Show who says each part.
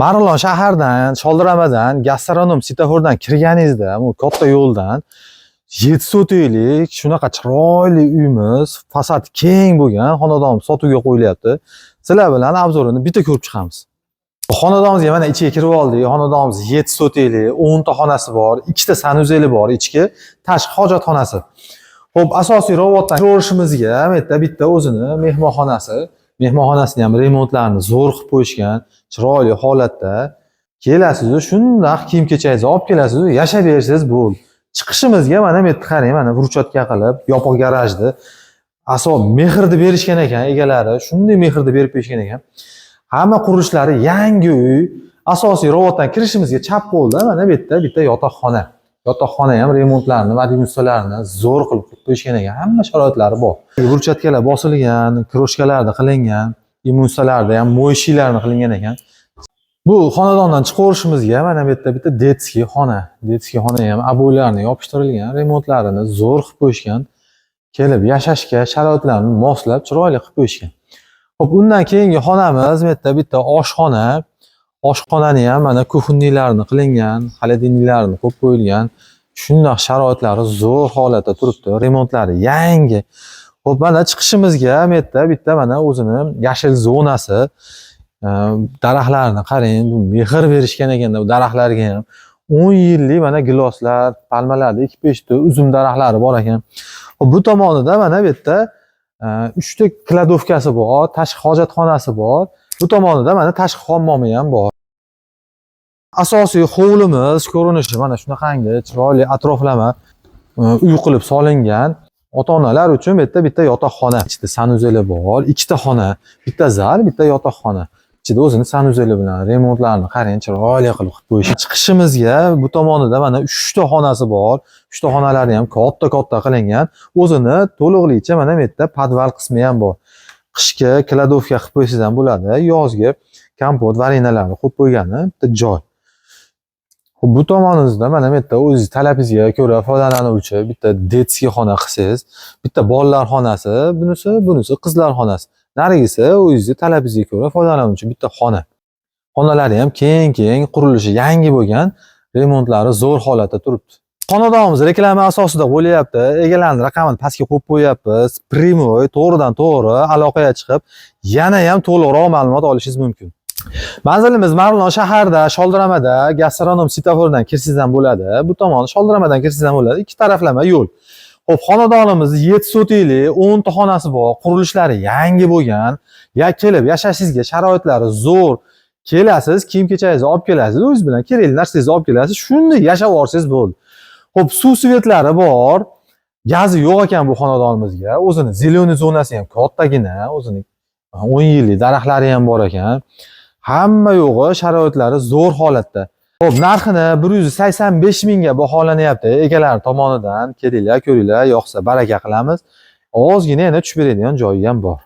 Speaker 1: Marg'ilon shahardan, Sholdiramodan, gastronom svetofordan kirganingizda, bu katta yo'ldan 7 sotiylik shunaqa chiroyli uyimiz, fasad keng bo'lgan xonadonimiz sotuvga qo'yilyapti. Sizlar bilan obzorini bitta ko'rib chiqamiz. Xonadonimizga mana ichiga kirib oldik. Xonadonimiz 7 sotiylik, 10 ta xonasi bor, 2 ta sanuzeli bor, ichki tashqi hojatxonasi. Xo'p, asosiy robotdan ko'rishimizga bitta o'zini mehmonxonasi. Mehmonxonasini ham remontlarini zo'r qilib qo'yishgan, chiroyli holatda. Kelasiz, shundaq kiyim-kechangizni olib kelasiz, yashab bersangiz bo'ldi. Chiqishimizga mana bu yerda qarang, mana burchatka qilib, yopiq garajni asob mehrni berishgan ekan egalari, shunday mehrni berib qo'yishgan ekan. Hamma qurilishlari yangi uy. Asosiy robotdan kirishimizga chap qo'lda mana bu yerda bitta yotoqxona. Yotoqxona ham remontlarini, modifiyatsiyalarini zo'r qilib qo'yishgan ekan. Hamma sharoitlari bor. Burchatkalar bosilgan, kroshkalarda qilingan, immunisalarda ham mo'yshilarni qilingan ekan. Bu xonadondan chiqarishimizga mana bu yerda bitta detskiy xona. Detskiy xona ham aboylarni yopishtirilgan, remontlarini zo'r qilib qo'yishgan. Kelib yashashga sharoitlarni moslab chiroyli qilib qo'yishgan. Xo'p, undan keyingi xonamiz bitta oshxona. Oshxonani ham mana kuxunnilarni qilingan, xolodilniklarni qo'yib qo'yilgan. Shundoq sharoitlari zo'r holatda turibdi. Remontlari yangi. Xo'p, mana chiqishimizga bitta mana o'zini yashil zonasi. Daraxtlarni qarang, bu mehr berishgan ekan bu daraxtlarga ham. 10 yillik mana giloslar, palmalarda 2-5 ta uzum daraxtlari bor ekan. Xo'p, bu tomonida mana bu yerda 3 ta kladovkasi bor, tashqi hojatxonasi bor. Bu tomonida mana tashqi hammomi ham bor. Asosiy hovlimiz ko'rinishi mana shunaqangi chiroyli atroflama uy qilib solingan. Ota-onalar uchun bitta yotoqxona. Ichida sanuzeli bor, 2 ta xona, bitta zal, bitta yotoqxona. Ichida o'zini sanuzeli bilan remontlarni qarang, chiroyli qilib qo'yish. Chiqishimizga bu tomonida mana 3 ta xonasi bor. 3 ta xonalari ham katta qilingan. O'zini to'liqlicha mana bu yerda podval qismi ham bor. Qishga kladovka qilib qo'ysangiz ham bo'ladi, yozga kompot varinalarni qo'yib qo'ygani bitta joy. Xo'p, bu tomoningizda mana bu yerda o'zingiz talabingizga ko'ra foydalanuvchi bitta detskiy xona qilsangiz, bitta bolalar xonasi, bunisi qizlar xonasi. Narigisi o'zingiz talabingizga ko'ra foydalanuvchi bitta xona. Xonalari ham keng, qurilishi yangi bo'lgan, remontlari zo'r holatda turibdi. Xonadonimiz reklama asosida bo'lyapti. Egalarning raqamini pastga qo'yib qo'yapmiz. Primoy to'g'ridan to'g'ri aloqaga chiqib, yana ham to'liqroq ma'lumot olishingiz mumkin. Manzilimiz Marg'ilon shaharda, Sholdiramoda, gastronom svetofordan kirsangiz ham bo'ladi. Bu tomon Sholdiramodan kirsangiz ham bo'ladi. Ikki taraflama yo'l. Xo'p, xonadonimiz 7 sotiylik, 10 ta xonasi bor, qurilishlari yangi bo'lgan. Kelib yashashingizga sharoitlari zo'r. Kelasiz, kiyim-kechangizni olib kelasiz, o'zingiz bilan kerakli narsangizni olib kelasiz, shunday yashab olsangiz bo'ldi. Xo'p, suv svetlari bor. Gazi yo'q ekan bu xonadonimizga. O'zini zeleniy zonasi ham kattagina, o'zining 10 yillik daraxtlari ham bor ekan. Hamma yo'g'i sharoitlari zo'r holatda. Xo'p, narxini 185 mingga baholanyapti egalar tomonidan. Kelinglar, ko'ringlar, yoqsa baraka qilamiz. Ozgina yana tushib beradigan joyi ham bor.